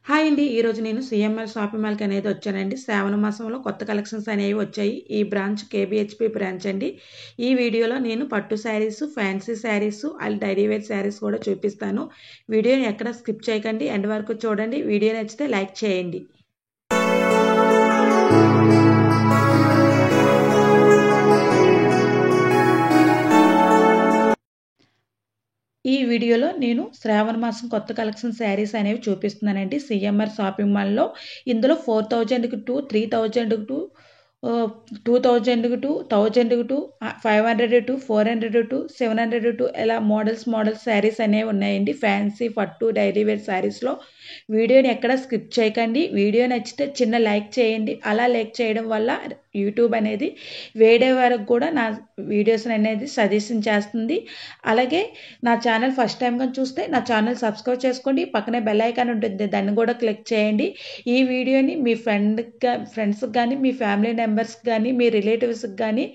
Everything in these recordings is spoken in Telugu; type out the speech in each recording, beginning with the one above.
హాయ్ అండి. ఈరోజు నేను సీఎంఆర్ షాపింగ్ మాల్‌కి అనేది వచ్చానండి. శ్రావణ మాసంలో కొత్త కలెక్షన్స్ అనేవి వచ్చాయి. ఈ బ్రాంచ్ కేబీహెచ్‌పీ బ్రాంచ్ అండి. ఈ వీడియోలో నేను పట్టు saris, fancy saris, daily wear saris కూడా చూపిస్తాను. వీడియోని ఎక్కడ స్కిప్ చేయకండి. ఎండ్ వరకు చూడండి. వీడియో నచ్చితే లైక్ చేయండి. ఈ వీడియోలో నేను శ్రావణ మాసం కొత్త కలెక్షన్ శారీస్ అనేవి చూపిస్తున్నానండి. సీఎంఆర్ షాపింగ్ మాల్‌లో ఇందులో 4000కి 3000కి 2000కి 1000కి 500 400 700 ఇలా మోడల్స్ శారీస్ అనేవి ఉన్నాయండి. ఫ్యాన్సీ పట్టు డైలీ వేర్ శారీస్‌లో వీడియోని ఎక్కడ స్కిప్ చేయకండి. వీడియో నచ్చితే చిన్న లైక్ చేయండి. అలా లైక్ చేయడం వల్ల యూట్యూబ్ అనేది వేరే వారికి కూడా నా వీడియోస్ అనేది సజెషన్ చేస్తుంది. అలాగే నా ఛానల్ ఫస్ట్ టైం కానీ చూస్తే నా ఛానల్ సబ్స్క్రైబ్ చేసుకోండి. పక్కనే బెల్ ఐకాన్ ఉంటుంది, దాన్ని కూడా క్లిక్ చేయండి. ఈ వీడియోని మీ ఫ్రెండ్స్కి కానీ, మీ ఫ్యామిలీ మెంబర్స్కి కానీ, మీ రిలేటివ్స్కి కానీ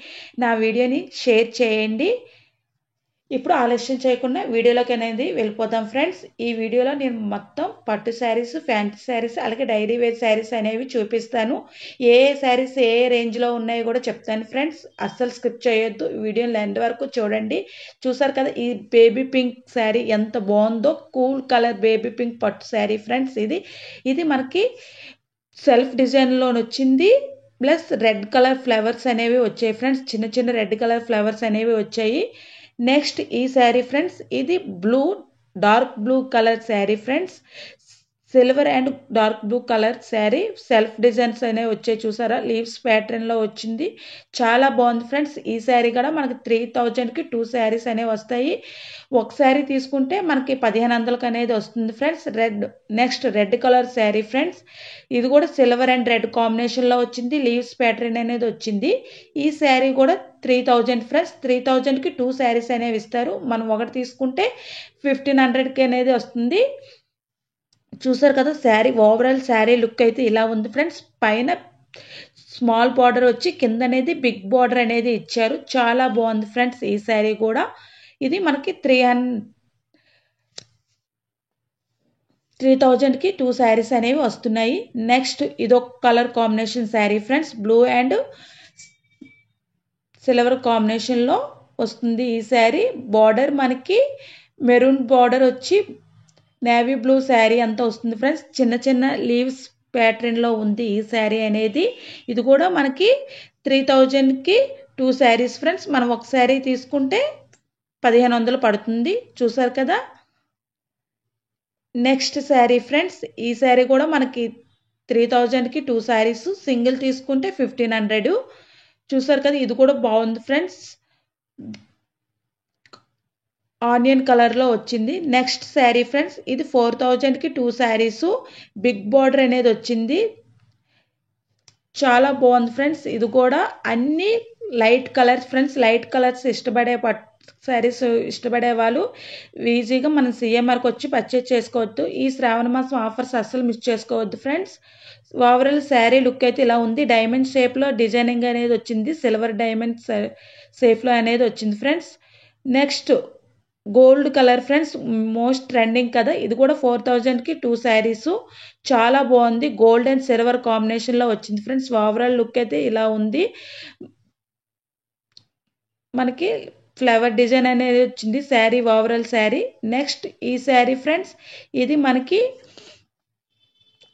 నా వీడియోని షేర్ చేయండి. ఇప్పుడు ఆలస్యం చేయకుండా వీడియోలోకి అనేది వెళ్ళిపోతాం ఫ్రెండ్స్. ఈ వీడియోలో నేను మొత్తం పట్టు శారీస్, ఫ్యాన్సీ శారీస్, అలాగే డైలీ వేర్ శారీస్ అనేవి చూపిస్తాను. ఏ శారీస్ ఏ రేంజ్లో ఉన్నాయో కూడా చెప్తాను ఫ్రెండ్స్. అస్సలు స్కిప్ చేయొద్దు. వీడియోని ఎండ్ వరకు చూడండి. చూసారు కదా, ఈ బేబీ పింక్ శారీ ఎంత బాగుందో. కూల్ కలర్ బేబీ పింక్ పట్టు శారీ ఫ్రెండ్స్. ఇది మనకి సెల్ఫ్ డిజైన్లో వచ్చింది. ప్లస్ రెడ్ కలర్ ఫ్లవర్స్ అనేవి వచ్చాయి ఫ్రెండ్స్. చిన్న చిన్న రెడ్ కలర్ ఫ్లవర్స్ అనేవి వచ్చాయి. నెక్స్ట్ ఈ శారీ ఫ్రెండ్స్, ఇది dark blue colour sari friends. Silver and dark blue colour sari. Self designs అనేవి వచ్చాయి చూసారా, లీవ్స్ ప్యాటర్న్లో వచ్చింది. చాలా బాగుంది ఫ్రెండ్స్. ఈ శారీ కూడా మనకి 3000కి 2 శారీస్ అనేవి వస్తాయి. ఒక శారీ తీసుకుంటే మనకి 1500కి అనేది వస్తుంది friends. Next red colour sari friends. ఇది కూడా సిల్వర్ అండ్ రెడ్ కాంబినేషన్లో వచ్చింది. లీవ్స్ ప్యాటర్న్ అనేది వచ్చింది. ఈ శారీ కూడా 3000 ఫ్రెండ్స్. 3000కి 2 శారీస్ అనేవి ఇస్తారు. మనం ఒకటి తీసుకుంటే 1500కి అనేది వస్తుంది. చూసారు కదా, శారీ ఓవరాల్ శారీ లుక్ అయితే ఇలా ఉంది ఫ్రెండ్స్. పైన స్మాల్ బార్డర్ వచ్చి కింద అనేది బిగ్ బార్డర్ అనేది ఇచ్చారు. చాలా బాగుంది ఫ్రెండ్స్ ఈ శారీ కూడా. ఇది మనకి 3000కి 2 శారీస్ అనేవి వస్తున్నాయి. నెక్స్ట్ ఇదొక colour combination sari friends. Blue and silver కాంబినేషన్లో వస్తుంది ఈ శారీ. బార్డర్ మనకి మెరూన్ బార్డర్ వచ్చి నేవీ బ్లూ శారీ అంతా వస్తుంది ఫ్రెండ్స్. చిన్న చిన్న లీవ్స్ ప్యాటర్న్లో ఉంది ఈ శారీ అనేది. ఇది కూడా మనకి 3000కి 2 శారీస్ ఫ్రెండ్స్. మనం ఒక శారీ తీసుకుంటే 1500 పడుతుంది. చూసారు కదా. Next sari friends. ఈ శారీ కూడా మనకి 3000కి 2 శారీస్. సింగిల్ తీసుకుంటే 1500. చూసారు కదా, ఇది కూడా బాగుంది ఫ్రెండ్స్. ఆనియన్ కలర్లో వచ్చింది. నెక్స్ట్ శారీ ఫ్రెండ్స్, ఇది 4000కి 2 శారీస్. బిగ్ బార్డర్ అనేది వచ్చింది. చాలా బాగుంది ఫ్రెండ్స్. ఇది కూడా అన్ని light colours friends. Light colours ఇష్టపడే శారీస్ ఇష్టపడే వాళ్ళు ఈజీగా మనం సీఎంఆర్కి వచ్చి పర్చేజ్ చేసుకోవద్దు. ఈ శ్రావణ మాసం ఆఫర్స్ అస్సలు మిస్ చేసుకోవద్దు ఫ్రెండ్స్. ఓవరాల్ శారీ లుక్ అయితే ఇలా ఉంది. డైమండ్ షేప్లో డిజైనింగ్ అనేది వచ్చింది. సిల్వర్ డైమండ్ షేప్లో అనేది వచ్చింది friends. Next gold colour friends, most trending కదా. ఇది కూడా 4000కి 2 శారీస్. చాలా బాగుంది. గోల్డ్ అండ్ సిల్వర్ కాంబినేషన్లో వచ్చింది ఫ్రెండ్స్. ఓవరాల్ లుక్ అయితే ఇలా ఉంది. మనకి ఫ్లవర్ డిజైన్ అనేది వచ్చింది శారీ, ఓవరాల్ శారీ. నెక్స్ట్ ఈ శారీ ఫ్రెండ్స్, ఇది మనకి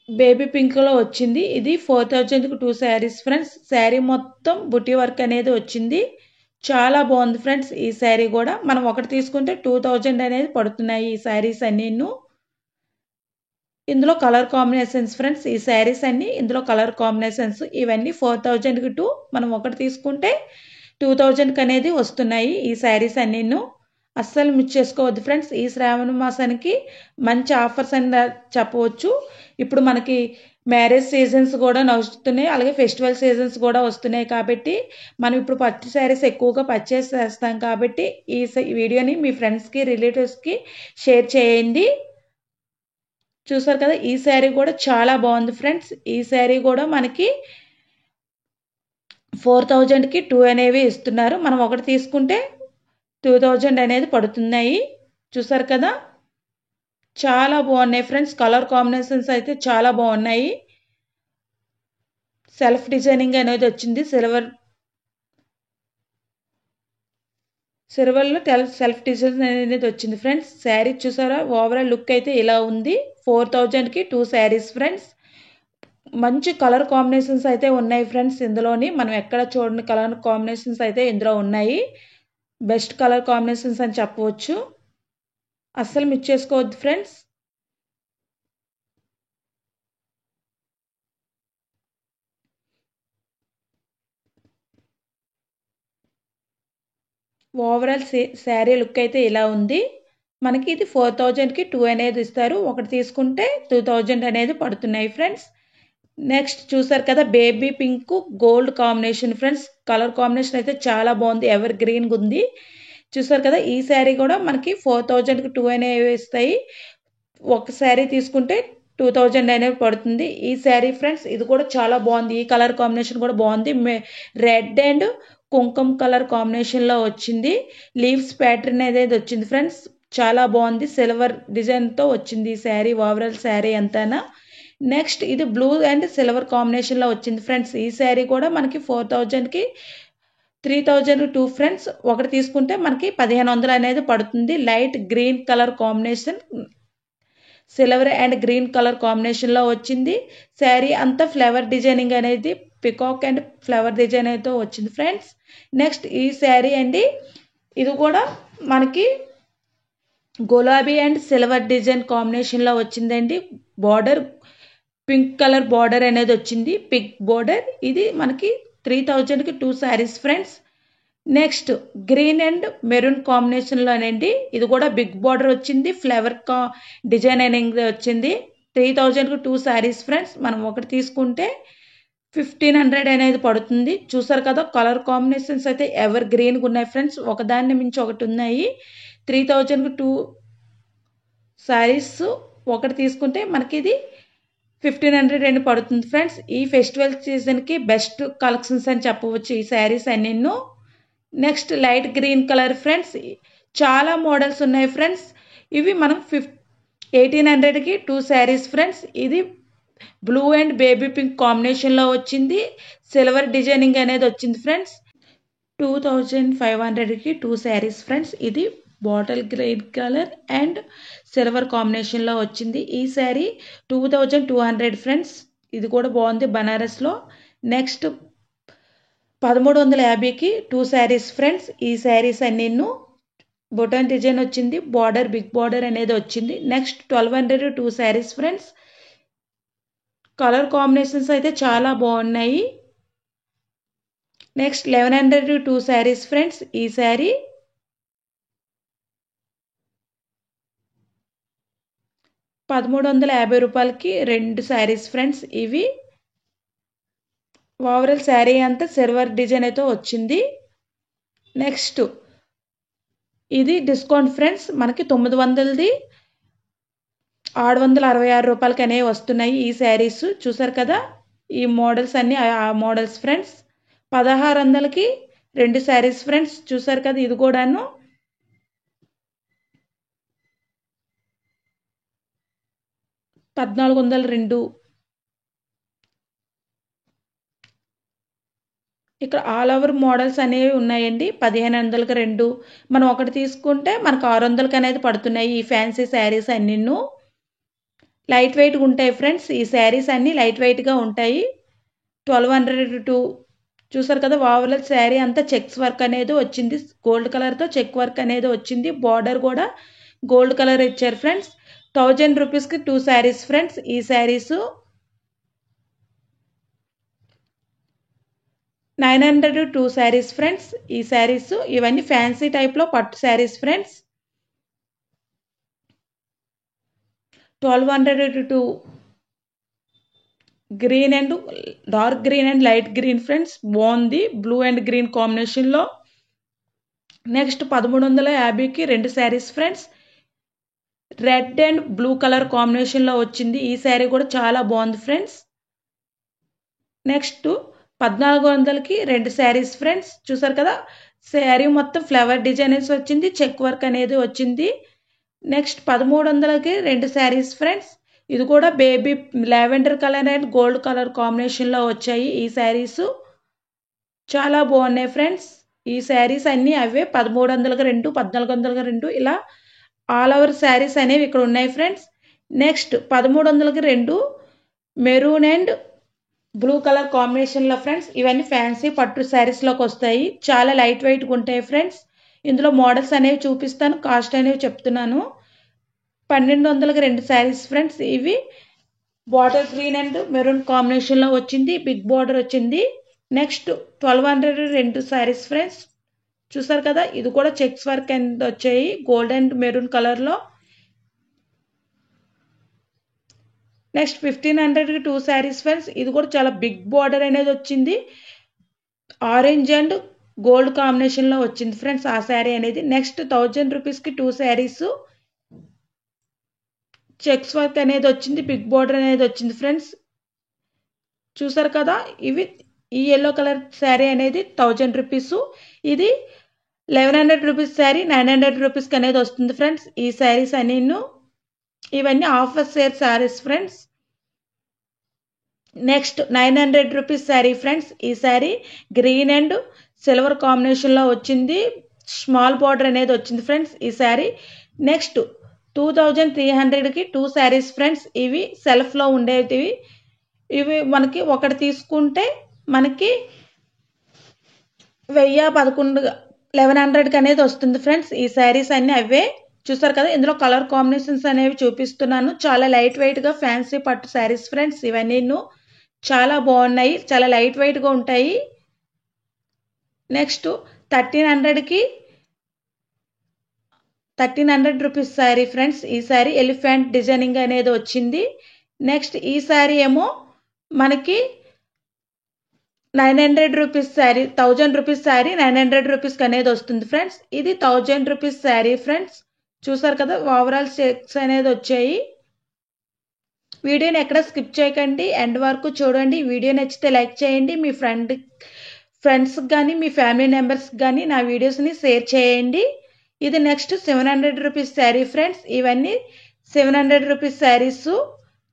బేబీ పింక్లో వచ్చింది. ఇది 4000కి 2 శారీస్ ఫ్రెండ్స్. శారీ మొత్తం బుటీ వర్క్ అనేది వచ్చింది. చాలా బాగుంది ఫ్రెండ్స్ ఈ శారీ కూడా. మనం ఒకటి తీసుకుంటే 2000 అనేది పడుతున్నాయి ఈ శారీస్ అన్నీను. ఇందులో కలర్ కాంబినేషన్స్ ఫ్రెండ్స్. ఈ శారీస్ అన్నీ ఇందులో కలర్ కాంబినేషన్స్. ఇవన్నీ 4000కి 2, మనం ఒకటి తీసుకుంటే 2000కి అనేది వస్తున్నాయి ఈ శారీస్ అన్నీను. అస్సలు మిస్ చేసుకోవద్దు ఫ్రెండ్స్. ఈ శ్రావణ మాసానికి మంచి ఆఫర్స్ అని చెప్పవచ్చు. ఇప్పుడు మనకి మ్యారేజ్ సీజన్స్ కూడా నడుస్తున్నాయి, అలాగే ఫెస్టివల్ సీజన్స్ కూడా వస్తున్నాయి. కాబట్టి మనం ఇప్పుడు పట్టు శారీస్ ఎక్కువగా పర్చేస్ చేస్తాం. కాబట్టి ఈ వీడియోని మీ ఫ్రెండ్స్కి, రిలేటివ్స్కి షేర్ చేయండి. చూసారు కదా, ఈ శారీ కూడా చాలా బాగుంది ఫ్రెండ్స్. ఈ శారీ కూడా మనకి 4000కి 2 అనేవి ఇస్తున్నారు. మనం ఒకటి తీసుకుంటే 2000 అనేది పడుతున్నాయి. చూసారు కదా. చాలా బాగున్నాయి ఫ్రెండ్స్. కలర్ కాంబినేషన్స్ అయితే చాలా బాగున్నాయి. సెల్ఫ్ డిజైనింగ్ అనేది వచ్చింది. సిల్వర్లో సెల్ఫ్ డిజైన్ అనేది వచ్చింది ఫ్రెండ్స్. శారీ చూసారా, ఓవరాల్ లుక్ అయితే ఇలా ఉంది. 4000కి 2 శారీస్ ఫ్రెండ్స్. మంచి కలర్ కాంబినేషన్స్ అయితే ఉన్నాయి ఫ్రెండ్స్. ఇందులోని మనం ఎక్కడ చూడని కలర్ కాంబినేషన్స్ అయితే ఇందులో ఉన్నాయి. బెస్ట్ కలర్ కాంబినేషన్స్ అని చెప్పవచ్చు. అస్సలు మిస్ చేసుకోవద్దు ఫ్రెండ్స్. ఓవరాల్ శారీ లుక్ అయితే ఇలా ఉంది. మనకి ఇది 4000కి 2 అనేది ఇస్తారు. ఒకటి తీసుకుంటే 2000 అనేది పడుతున్నాయి ఫ్రెండ్స్. నెక్స్ట్ చూసారు కదా, baby pink gold combination friends. Colour combination అయితే చాలా బాగుంది. ఎవర్ గ్రీన్గా ఉంది. చూసారు కదా, ఈ శారీ కూడా మనకి 4000కి 2 అనేవి ఇస్తాయి. ఒక శారీ తీసుకుంటే 2000 అనేది పడుతుంది. ఈ శారీ ఫ్రెండ్స్ ఇది కూడా చాలా బాగుంది. ఈ కలర్ కాంబినేషన్ కూడా బాగుంది. రెడ్ అండ్ కుంకుమ కలర్ కాంబినేషన్లో వచ్చింది. లీవ్స్ ప్యాటర్న్ అనేది వచ్చింది ఫ్రెండ్స్. చాలా బాగుంది. సిల్వర్ డిజైన్తో వచ్చింది ఈ శారీ. ఓవరాల్ శారీ అంతానా. నెక్స్ట్ ఇది బ్లూ అండ్ సిల్వర్ కాంబినేషన్లో వచ్చింది ఫ్రెండ్స్. ఈ శారీ కూడా మనకి 4000కి 3002 ఫ్రెండ్స్. ఒకటి తీసుకుంటే మనకి 1500 అనేది పడుతుంది. Light green colour combination, silver and green colour కాంబినేషన్లో వచ్చింది. శారీ అంతా ఫ్లవర్ డిజైనింగ్ అనేది పికాక్ అండ్ ఫ్లవర్ డిజైన్ అయితే వచ్చింది ఫ్రెండ్స్. నెక్స్ట్ ఈ శారీ అండి, ఇది కూడా మనకి గులాబీ అండ్ సిల్వర్ డిజైన్ కాంబినేషన్లో వచ్చిందండి. బార్డర్ పింక్ కలర్ బార్డర్ అనేది వచ్చింది. Pink border. ఇది మనకి 3000కి 2 saris friends. Next green and maroon కాంబినేషన్లోనండి. ఇది కూడా బిగ్ బార్డర్ వచ్చింది. ఫ్లవర్ డిజైన్ అనేది వచ్చింది. 3000కి 2 శారీస్ ఫ్రెండ్స్. మనం ఒకటి తీసుకుంటే 1500 అనేది పడుతుంది. చూసారు కదా, కలర్ కాంబినేషన్స్ అయితే ఎవర్ గ్రీన్గా ఉన్నాయి ఫ్రెండ్స్. ఒకదాన్ని మించి ఒకటి ఉన్నాయి. 3000కి 2 శారీస్ ఒకటి తీసుకుంటే మనకి ఇది 1500 అని పడుతుంది ఫ్రెండ్స్. ఈ ఫెస్టివల్ సీజన్కి బెస్ట్ కలెక్షన్స్ అని చెప్పవచ్చు ఈ శారీస్ అన్నిన్నో. Next light green colour friends. చాలా మోడల్స్ ఉన్నాయి ఫ్రెండ్స్. ఇవి మనం 1800కి 2 శారీస్ ఫ్రెండ్స్. ఇది బ్లూ అండ్ బేబీ పింక్ కాంబినేషన్లో వచ్చింది. సిల్వర్ డిజైనింగ్ అనేది వచ్చింది ఫ్రెండ్స్. 2500కి 2 శారీస్ ఫ్రెండ్స్. ఇది bottle green colour and silver కాంబినేషన్లో వచ్చింది. ఈ శారీ 2200 ఫ్రెండ్స్. ఇది కూడా బాగుంది బనారస్లో. నెక్స్ట్ 1350కి 2 శారీస్ ఫ్రెండ్స్. ఈ శారీస్ అన్నీను బొటన్ డిజైన్ వచ్చింది. బార్డర్ బిగ్ బార్డర్ అనేది వచ్చింది. Next 1200 2 saris friends. Colour combinations అయితే చాలా బాగున్నాయి. Next 1100 2 saris friends. ఈ శారీ 1350 రూపాయలకి 2 శారీస్ ఫ్రెండ్స్. ఇవి ఓవరాల్ శారీ అంతా సిల్వర్ డిజైన్ అయితే వచ్చింది. నెక్స్ట్ ఇది డిస్కౌంట్ ఫ్రెండ్స్. మనకి 900ది 666 రూపాయలకి అనేవి వస్తున్నాయి ఈ శారీస్. చూసారు కదా, ఈ మోడల్స్ అన్నీ ఆ మోడల్స్ ఫ్రెండ్స్. 1600కి 2 శారీస్ ఫ్రెండ్స్. చూసారు కదా, ఇది కూడాను 1402. ఇక్కడ ఆల్ ఓవర్ మోడల్స్ అనేవి ఉన్నాయండి. 1500కి 2. మనం ఒకటి తీసుకుంటే మనకు 600కి అనేది పడుతున్నాయి ఈ ఫ్యాన్సీ శారీస్ అన్నీను. లైట్ వెయిట్గా ఉంటాయి ఫ్రెండ్స్. ఈ శారీస్ అన్నీ లైట్ వెయిట్గా ఉంటాయి. 1200 2. చూసారు కదా, ఓవరాల్ శారీ అంతా చెక్స్ వర్క్ అనేది వచ్చింది. గోల్డ్ కలర్తో చెక్ వర్క్ అనేది వచ్చింది. బార్డర్ కూడా గోల్డ్ కలర్ ఇచ్చారు ఫ్రెండ్స్. 1000 రూపీస్కి 2 శారీస్ ఫ్రెండ్స్. ఈ శారీస్ 900 2 శారీస్ ఫ్రెండ్స్. ఈ శారీస్ ఇవన్నీ ఫ్యాన్సీ టైప్లో పట్టు saris friends. 1200 2 green and dark green and light green friends. బాగుంది బ్లూ అండ్ గ్రీన్ కాంబినేషన్లో. నెక్స్ట్ 1350కి 2 saris friends. Red and blue colour కాంబినేషన్లో వచ్చింది. ఈ శారీ కూడా చాలా బాగుంది ఫ్రెండ్స్. నెక్స్ట్ 1400కి 2 శారీస్ ఫ్రెండ్స్. చూసారు కదా, శారీ మొత్తం ఫ్లవర్ డిజైన్స్ వచ్చింది. చెక్ వర్క్ అనేది వచ్చింది. నెక్స్ట్ 1300కి 2 శారీస్ ఫ్రెండ్స్. ఇది కూడా baby lavender colour and gold colour కాంబినేషన్లో వచ్చాయి ఈ శారీస్. చాలా బాగున్నాయి ఫ్రెండ్స్. ఈ శారీస్ అన్నీ అవే 1300కి 2, 1400కి 2 ఇలా ఆల్ ఓవర్ శారీస్ అనేవి ఇక్కడ ఉన్నాయి ఫ్రెండ్స్. నెక్స్ట్ 1300కి 2 మెరూన్ అండ్ బ్లూ కలర్ కాంబినేషన్లో ఫ్రెండ్స్. ఇవన్నీ ఫ్యాన్సీ పట్టు శారీస్లోకి వస్తాయి. చాలా లైట్ వెయిట్గా ఉంటాయి ఫ్రెండ్స్. ఇందులో మోడల్స్ అనేవి చూపిస్తాను, కాస్ట్ అనేవి చెప్తున్నాను. 1200కి 2 శారీస్ ఫ్రెండ్స్. ఇవి బాటిల్ గ్రీన్ అండ్ మెరూన్ కాంబినేషన్లో వచ్చింది, బిగ్ బార్డర్ వచ్చింది. Next 1200 2 saris friends. చూసారు కదా, ఇది కూడా చెక్స్ వర్క్ అండ్ వచ్చాయి గోల్డ్ అండ్ మెరూన్ కలర్లో. నెక్స్ట్ 1500కి 2 శారీస్ ఫ్రెండ్స్. ఇది కూడా చాలా బిగ్ బార్డర్ అనేది వచ్చింది, ఆరెంజ్ అండ్ గోల్డ్ కాంబినేషన్లో వచ్చింది ఫ్రెండ్స్ ఆ శారీ అనేది. నెక్స్ట్ 1000 రూపీస్కి 2 శారీస్, చెక్స్ వర్క్ అనేది వచ్చింది, బిగ్ బార్డర్ అనేది వచ్చింది ఫ్రెండ్స్. చూసారు కదా, ఇవి ఈ ఎల్లో కలర్ శారీ అనేది 1000 రూపీస్. ఇది 1100 రూపీస్ శారీ 900 రూపీస్కి అనేది వస్తుంది ఫ్రెండ్స్ ఈ శారీస్ అన్నీ. ఇవన్నీ offer sale saris friends. Next 900 rupees sari friends. ఈ శారీ గ్రీన్ అండ్ సిల్వర్ కాంబినేషన్లో వచ్చింది, స్మాల్ బార్డర్ అనేది వచ్చింది ఫ్రెండ్స్ ఈ శారీ. నెక్స్ట్ 2300కి 2 శారీస్ ఫ్రెండ్స్. ఇవి సెల్ఫ్లో ఉండేవి. ఇవి మనకి ఒకటి తీసుకుంటే మనకి 1100కి అనేది వస్తుంది ఫ్రెండ్స్ ఈ శారీస్ అన్నీ అవే. చూసారు కదా, ఇందులో కలర్ కాంబినేషన్స్ అనేవి చూపిస్తున్నాను. చాలా లైట్ వెయిట్గా ఫ్యాన్సీ పట్టు శారీస్ ఫ్రెండ్స్. ఇవన్నీ చాలా బాగున్నాయి, చాలా లైట్ వెయిట్గా ఉంటాయి. Next 1300 rupees sari friends. ఈ శారీ ఎలిఫెంట్ డిజైనింగ్ అనేది వచ్చింది. నెక్స్ట్ ఈ శారీ ఏమో మనకి 900 రూపీస్ శారీ, 1000 రూపీస్ శారీ 900 రూపీస్కి అనేది వస్తుంది ఫ్రెండ్స్. ఇది 1000 రూపీస్ శారీ ఫ్రెండ్స్. చూసారు కదా, ఓవరాల్ చెక్స్ అనేది వచ్చాయి. వీడియోని ఎక్కడ స్కిప్ చేయకండి, ఎండ్ వరకు చూడండి. వీడియో నచ్చితే లైక్ చేయండి, మీ ఫ్రెండ్స్కి కానీ మీ ఫ్యామిలీ మెంబర్స్కి కానీ నా వీడియోస్ని షేర్ చేయండి. ఇది నెక్స్ట్ 700 రూపీస్ శారీ ఫ్రెండ్స్. ఇవన్నీ 700 రూపీస్ శారీస్,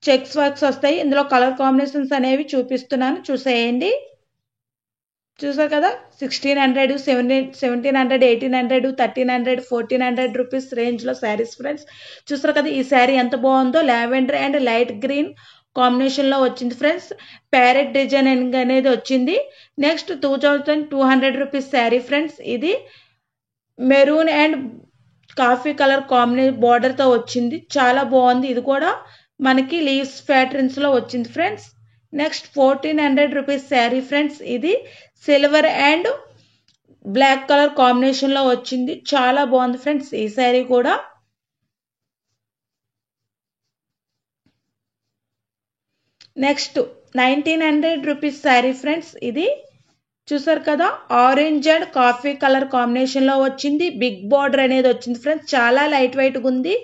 చెక్స్ వర్క్స్ వస్తాయి. ఇందులో కలర్ కాంబినేషన్స్ అనేవి చూపిస్తున్నాను, చూసేయండి. చూసారు కదా, 1600, 1700, 1800, 1300, 1400 రూపీస్ రేంజ్లో శారీస్ ఫ్రెండ్స్. చూసారు కదా, ఈ శారీ ఎంత బాగుందో, లావెండర్ అండ్ లైట్ గ్రీన్ కాంబినేషన్లో వచ్చింది ఫ్రెండ్స్. ప్యారెట్ డిజైనింగ్ అనేది వచ్చింది. Next 2200 rupees sari friends. ఇది మెరూన్ అండ్ కాఫీ కలర్ బార్డర్తో వచ్చింది, చాలా బాగుంది. ఇది కూడా మనకి లీవ్స్ ప్యాటర్న్స్లో వచ్చింది friends. Next 1400 rupees sari friends. ఇది సిల్వర్ అండ్ బ్లాక్ కలర్ కాంబినేషన్లో వచ్చింది, చాలా బాగుంది ఫ్రెండ్స్ ఈ శారీ కూడా. Next 1900 rupees sari friends. ఇది చూసారు కదా, ఆరెంజ్ అండ్ కాఫీ కలర్ కాంబినేషన్లో వచ్చింది, బిగ్ బార్డర్ అనేది వచ్చింది ఫ్రెండ్స్. చాలా లైట్ వెయిట్గా ఉంది.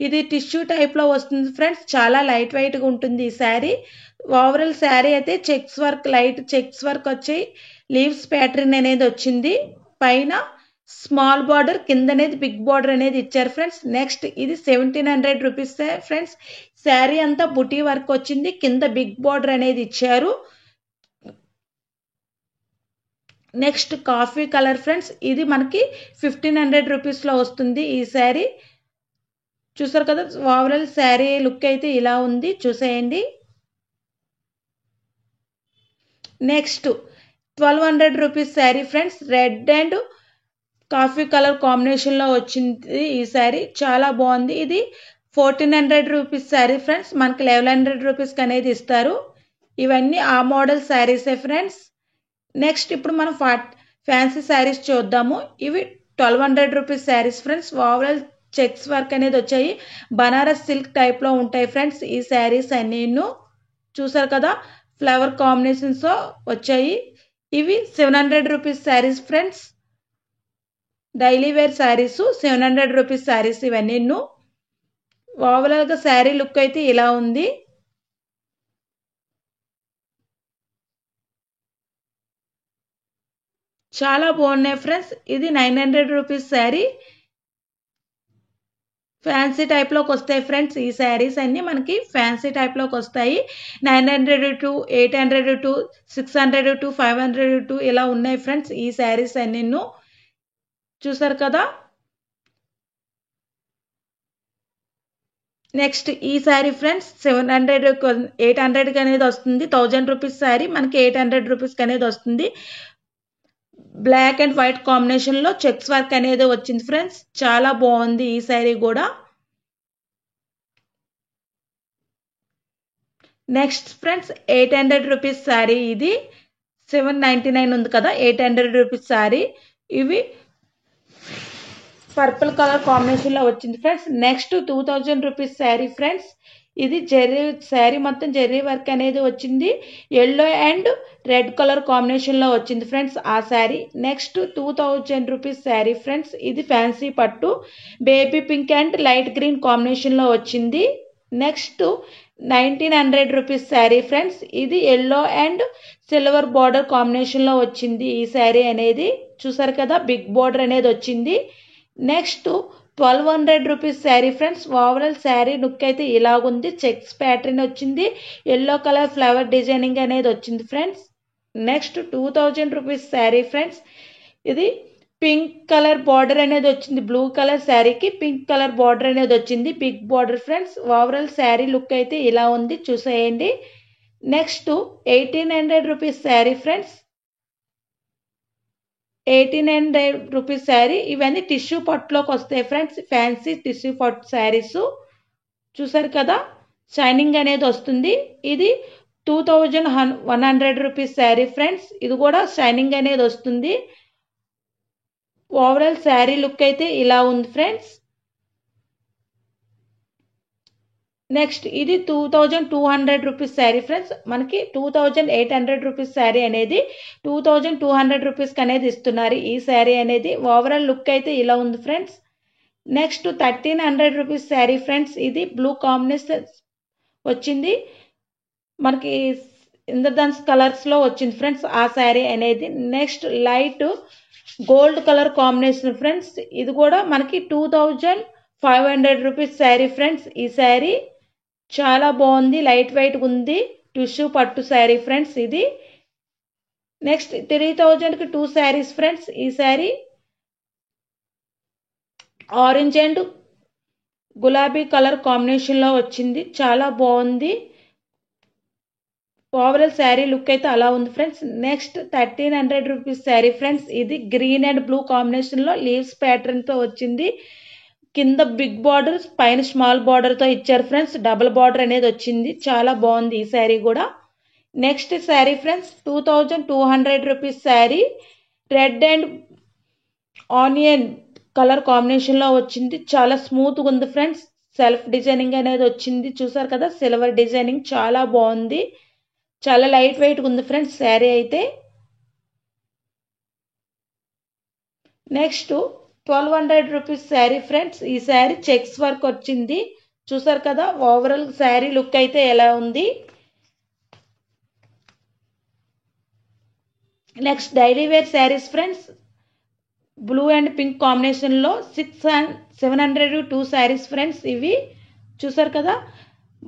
ఇది టిష్యూ టైప్లో వస్తుంది ఫ్రెండ్స్, చాలా లైట్ వెయిట్గా ఉంటుంది ఈ శారీ. ఓవరాల్ శారీ అయితే checks work, light checks work వచ్చి లీవ్స్ ప్యాటర్న్ అనేది వచ్చింది. పైన స్మాల్ బార్డర్, కింద అనేది బిగ్ బార్డర్ అనేది ఇచ్చారు ఫ్రెండ్స్. నెక్స్ట్ ఇది 1700 రూపీస్ ఫ్రెండ్స్. శారీ అంతా బుటీ వర్క్ వచ్చింది, కింద బిగ్ బార్డర్ అనేది ఇచ్చారు. Next coffee colour friends. ఇది మనకి 1500 రూపీస్లో వస్తుంది ఈ శారీ. చూసారు కదా, ఓవరాల్ శారీ లుక్ అయితే ఇలా ఉంది, చూసేయండి. Next 1200 rupees sari friends. Red and coffee colour కాంబినేషన్లో వచ్చింది ఈ శారీ, చాలా బాగుంది. ఇది 1400 రూపీస్ శారీ ఫ్రెండ్స్. మనకి 1100 రూపీస్కి అనేది ఇస్తారు. ఇవన్నీ ఆ మోడల్ శారీసే ఫ్రెండ్స్. నెక్స్ట్ ఇప్పుడు మనం ఫ్యాన్సీ శారీస్ చూద్దాము. ఇవి 1200 rupees saris friends. Overall checks work అనేది వచ్చాయి, బనారస్ సిల్క్ టైప్లో ఉంటాయి ఫ్రెండ్స్ ఈ శారీస్ అన్నీ. చూసారు కదా, ఫ్లవర్ కాంబినేషన్స్ వచ్చాయి. ఇవి 700 rupees saris friends. Daily wear saris 700 rupees saris ఇవన్నీ. ఓవరాల్గా శారీ లుక్ అయితే ఇలా ఉంది. చాలా బాగున్నాయి ఫ్రెండ్స్. ఇది 900 రూపీస్ శారీ. ఫ్యాన్సీ టైప్లోకి వస్తాయి ఫ్రెండ్స్. ఈ శారీస్ అన్నీ మనకి ఫ్యాన్సీ టైప్లోకి వస్తాయి. 900 టు 800 టు 600 టు 500 టు ఇలా ఉన్నాయి ఫ్రెండ్స్ ఈ శారీస్ అన్నీ. చూసారు కదా. నెక్స్ట్ ఈ శారీ ఫ్రెండ్స్ 700 800కి అనేది వస్తుంది. 1000 రూపీస్ శారీ మనకి 800 రూపీస్కి అనేది వస్తుంది. బ్లాక్ అండ్ వైట్ కాంబినేషన్లో చెక్స్ వర్క్ అనేది వచ్చింది ఫ్రెండ్స్. చాలా బాగుంది ఈ శారీ కూడా. Next friends 800 rupees sari. ఇది 799 ఉంది కదా, 800 రూపీస్ శారీ. ఇవి పర్పుల్ కలర్ కాంబినేషన్లో వచ్చింది friends. Next 2000 rupees sari friends. ఇది జెర్రీ శారీ మొత్తం జెర్రీ వర్క్ అనేది వచ్చింది. ఎల్లో అండ్ రెడ్ కలర్ కాంబినేషన్లో వచ్చింది ఫ్రెండ్స్ ఆ sari. Next 2000 rupees sari friends. ఇది ఫ్యాన్సీ పట్టు baby pink and light green కాంబినేషన్లో వచ్చింది. Next 1900 rupees sari friends. ఇది ఎల్లో అండ్ సిల్వర్ బార్డర్ కాంబినేషన్లో వచ్చింది ఈ శారీ అనేది. చూసారు కదా, బిగ్ బార్డర్ అనేది వచ్చింది. Next 1200 rupees sari friends. Overall sari look అయితే ఇలాగుంది. చెక్స్ ప్యాటర్న్ వచ్చింది. ఎల్లో కలర్ ఫ్లవర్ డిజైనింగ్ అనేది వచ్చింది friends. Next 2000 rupees sari friends. ఇది పింక్ కలర్ బార్డర్ అనేది వచ్చింది. బ్లూ కలర్ శారీకి పింక్ కలర్ బార్డర్ అనేది వచ్చింది. Big border friends. Overall sari look అయితే ఇలా ఉంది, చూసేయండి. Next 1800 rupees sari friends. 1800 rupees sari. ఇవన్నీ టిష్యూ పట్టులోకి వస్తాయి ఫ్రెండ్స్. ఫ్యాన్సీ టిష్యూ పట్టు శారీస్. చూసారు కదా, షైనింగ్ అనేది వస్తుంది. ఇది 2100 రూపీస్ శారీ ఫ్రెండ్స్. ఇది కూడా షైనింగ్ అనేది వస్తుంది. ఓవరాల్ శారీ లుక్ అయితే ఇలా ఉంది ఫ్రెండ్స్. నెక్స్ట్ ఇది 2200 రూపీస్ శారీ ఫ్రెండ్స్. మనకి 2800 రూపీస్ శారీ అనేది 2200 రూపీస్కి అనేది ఇస్తున్నారు ఈ శారీ అనేది. ఓవరాల్ లుక్ అయితే ఇలా ఉంది friends. Next 1300 rupees sari friends. ఇది బ్లూ కాంబినేషన్ వచ్చింది మనకి, ఇంద్రధనుస్ కలర్స్లో వచ్చింది ఫ్రెండ్స్ ఆ శారీ అనేది. Next light gold colour combination friends. ఇది కూడా మనకి 2500 రూపీస్ శారీ ఫ్రెండ్స్. ఈ శారీ చాలా బాగుంది, లైట్ వెయిట్ ఉంది, టిష్యూ పట్టు శారీ ఫ్రెండ్స్ ఇది. నెక్స్ట్ 3000కి 2 శారీస్ ఫ్రెండ్స్. ఈ శారీ ఆరెంజ్ అండ్ గులాబీ కలర్ కాంబినేషన్లో వచ్చింది. చాలా బాగుంది. ఓవరాల్ శారీ లుక్ అయితే అలా ఉంది friends. Next 1300 rupees sari friends. ఇది గ్రీన్ అండ్ బ్లూ కాంబినేషన్లో లీవ్స్ ప్యాటర్న్తో వచ్చింది. కింద బిగ్ బార్డర్, పైన స్మాల్ బార్డర్తో ఇచ్చారు ఫ్రెండ్స్. డబుల్ బార్డర్ అనేది వచ్చింది. చాలా బాగుంది ఈ శారీ కూడా. Next sari friends 2200 rupees sari. Red and onion colour కాంబినేషన్లో వచ్చింది. చాలా స్మూత్గా ఉంది ఫ్రెండ్స్. సెల్ఫ్ డిజైనింగ్ అనేది వచ్చింది. చూసారు కదా, సిల్వర్ డిజైనింగ్ చాలా బాగుంది. చాలా లైట్ వెయిట్గా ఉంది ఫ్రెండ్స్ శారీ అయితే. Next 1200 rupees sari friends. ఈ శారీ చెక్స్ వర్క్ వచ్చింది. చూసారు కదా, ఓవరాల్ శారీ లుక్ అయితే ఎలా ఉంది. Next daily wear saris friends. Blue and pink కాంబినేషన్లో 702 శారీస్ ఫ్రెండ్స్. ఇవి చూసారు కదా,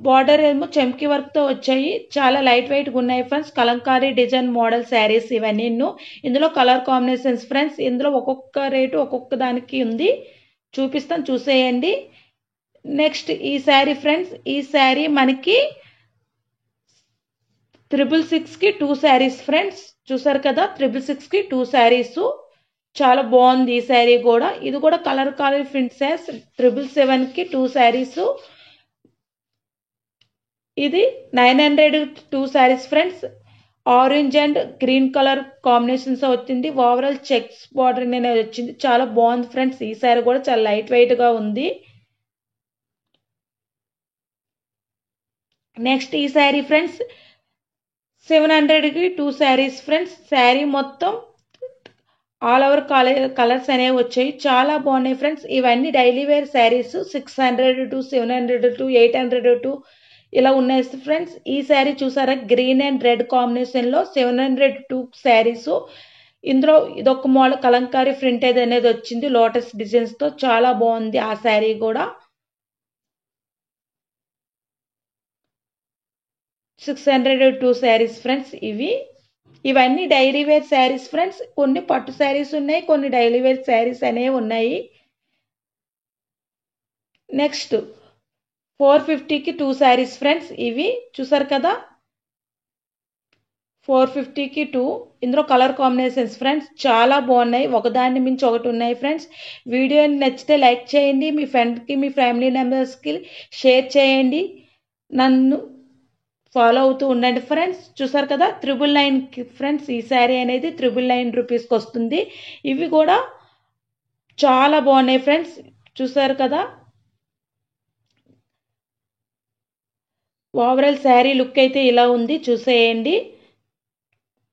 బార్డర్ ఏమో చెమ్కి వర్క్తో వచ్చాయి. చాలా లైట్ వెయిట్గా ఉన్నాయి friends. Kalamkari design model saris ఇవన్నీ. ఇందులో కలర్ కాంబినేషన్స్ ఫ్రెండ్స్. ఇందులో ఒక్కొక్క రేటు ఒక్కొక్క దానికి ఉంది, చూపిస్తాను, చూసేయండి. నెక్స్ట్ ఈ శారీ ఫ్రెండ్స్. ఈ శారీ మనకి 666కి 2 శారీస్ ఫ్రెండ్స్. చూసారు కదా, 666కి 2 శారీస్. చాలా బాగుంది ఈ శారీ కూడా. ఇది కూడా కలర్ ప్రిన్సెస్ 777కి 2 శారీస్. ఇది 900 2 saris friends. Orange and green colour combinations వచ్చింది. ఓవరాల్ చెక్స్ బార్డర్ అనేది వచ్చింది. చాలా బాగుంది ఫ్రెండ్స్. ఈ శారీ కూడా చాలా లైట్ వెయిట్గా ఉంది. నెక్స్ట్ ఈ శారీ ఫ్రెండ్స్ 700కి 2 శారీస్ ఫ్రెండ్స్. శారీ మొత్తం ఆల్ ఓవర్ కలర్స్ అనేవి వచ్చాయి. చాలా బాగున్నాయి ఫ్రెండ్స్. ఇవన్నీ daily wear saris. 600 to 700 to 800 to ఇలా ఉన్నాయి ఫ్రెండ్స్. ఈ శారీ చూసారా, గ్రీన్ అండ్ రెడ్ కాంబినేషన్లో 702 శారీస్. ఇందులో ఇదొక మోడల్ కలంకారీ ప్రింట్ అనేది వచ్చింది లోటస్ డిజైన్స్తో. చాలా బాగుంది ఆ శారీ కూడా. 602 శారీస్ ఫ్రెండ్స్. ఇవన్నీ డైలీ వేర్ శారీస్ ఫ్రెండ్స్. కొన్ని పట్టు శారీస్ ఉన్నాయి, కొన్ని డైలీ వేర్ శారీస్ అనేవి ఉన్నాయి. నెక్స్ట్ 450కి 2 శారీస్ ఫ్రెండ్స్. ఇవి చూసారు కదా, 450కి 2. ఇందులో కలర్ కాంబినేషన్స్ ఫ్రెండ్స్ చాలా బాగున్నాయి, ఒకదాన్ని మించి ఒకటి ఉన్నాయి ఫ్రెండ్స్. వీడియోని నచ్చితే లైక్ చేయండి, మీ ఫ్రెండ్కి మీ ఫ్యామిలీ మెంబర్స్కి షేర్ చేయండి, నన్ను ఫాలో అవుతూ ఉండండి ఫ్రెండ్స్. చూసారు కదా 999కి ఫ్రెండ్స్. ఈ శారీ అనేది 999 రూపీస్కి వస్తుంది. ఇవి కూడా చాలా బాగున్నాయి ఫ్రెండ్స్. చూసారు కదా, ఓవరాల్ శారీ లుక్ అయితే ఇలా ఉంది, చూసేయండి.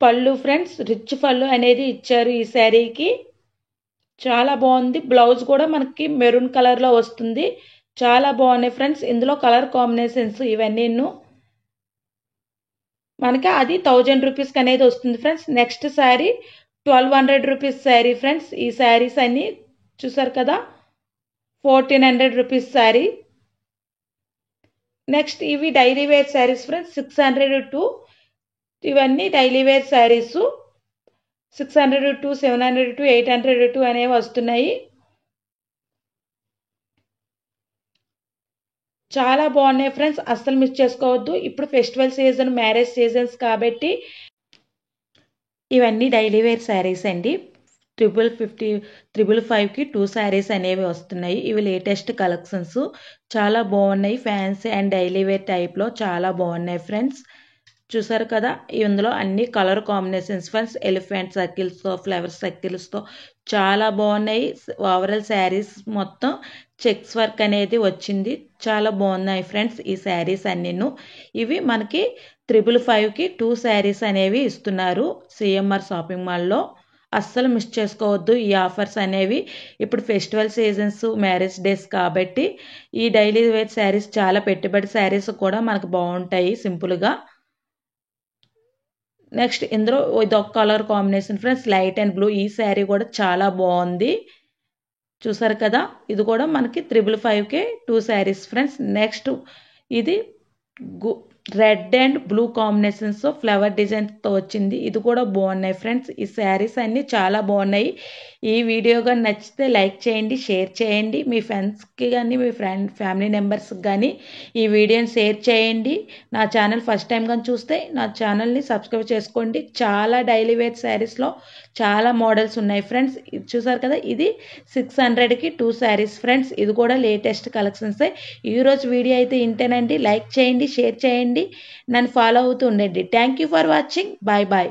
పళ్ళు ఫ్రెండ్స్, రిచ్ పళ్ళు అనేది ఇచ్చారు ఈ శారీకి, చాలా బాగుంది. బ్లౌజ్ కూడా మనకి మెరూన్ కలర్లో వస్తుంది, చాలా బాగున్నాయి ఫ్రెండ్స్. ఇందులో కలర్ కాంబినేషన్స్ ఇవన్నీ మనకి అది 1000 రూపీస్కి అనేది వస్తుంది friends. Next sari 1200 rupees sari friends. ఈ శారీస్ అన్నీ చూసారు కదా, 1400 రూపీస్ శారీ. నెక్స్ట్ ఇవి డైలీ వేర్ శారీస్ ఫ్రెండ్స్. 602. ఇవన్నీ డైలీ వేర్ శారీస్. 602, 702, 802 అనేవి వస్తున్నాయి. చాలా బాగున్నాయి ఫ్రెండ్స్, అస్సలు మిస్ చేసుకోవద్దు. ఇప్పుడు ఫెస్టివల్ సీజన్, మ్యారేజ్ సీజన్స్ కాబట్టి ఇవన్నీ డైలీ వేర్ శారీస్ అండి. 555కి 2 శారీస్ అనేవి వస్తున్నాయి. ఇవి లేటెస్ట్ కలెక్షన్స్, చాలా బాగున్నాయి. ఫ్యాన్సీ అండ్ డైలీ వేర్ టైప్లో చాలా బాగున్నాయి ఫ్రెండ్స్. చూసారు కదా, ఇందులో అన్ని కలర్ కాంబినేషన్స్ ఫ్రెండ్స్. ఎలిఫెంట్ సర్కిల్స్తో, ఫ్లవర్ సర్కిల్స్తో చాలా బాగున్నాయి. ఓవరాల్ శారీస్ మొత్తం చెక్స్ వర్క్ అనేది వచ్చింది, చాలా బాగున్నాయి ఫ్రెండ్స్ ఈ శారీస్ అన్నీను. ఇవి మనకి 555కి 2 శారీస్ అనేవి ఇస్తున్నారు సిఎంఆర్ షాపింగ్ మాల్లో. అస్సలు మిస్ చేసుకోవద్దు ఈ ఆఫర్స్ అనేవి. ఇప్పుడు ఫెస్టివల్ సీజన్స్, మ్యారేజ్ డేస్ కాబట్టి ఈ డైలీ వేర్ శారీస్, చాలా పెట్టుబడి శారీస్ కూడా మనకు బాగుంటాయి సింపుల్గా. నెక్స్ట్ ఇందులో ఇదొక colour combination friends, light and blue. ఈ శారీ కూడా చాలా బాగుంది, చూసారు కదా. ఇది కూడా మనకి 555కే 2 శారీస్ ఫ్రెండ్స్. నెక్స్ట్ ఇది red and blue combinations flower డిజైన్తో వచ్చింది, ఇది కూడా బాగున్నాయి ఫ్రెండ్స్. ఈ శారీస్ అన్నీ చాలా బాగున్నాయి. ఈ వీడియో కానీ నచ్చితే లైక్ చేయండి, షేర్ చేయండి, మీ ఫ్రెండ్స్కి కానీ మీ ఫ్యామిలీ మెంబర్స్కి కానీ ఈ వీడియోని షేర్ చేయండి. నా ఛానల్ ఫస్ట్ టైం కానీ చూస్తే నా ఛానల్ని సబ్స్క్రైబ్ చేసుకోండి. చాలా డైలీ వేర్ శారీస్లో చాలా మోడల్స్ ఉన్నాయి ఫ్రెండ్స్. చూసారు కదా, ఇది 600కి 2 శారీస్ ఫ్రెండ్స్. ఇది కూడా లేటెస్ట్ కలెక్షన్సే. ఈరోజు వీడియో అయితే ఇంతేనండి. లైక్ చేయండి, షేర్ చేయండి, నన్ను ఫాలో అవుతూ ఉండండి. Thank you for watching. Bye bye.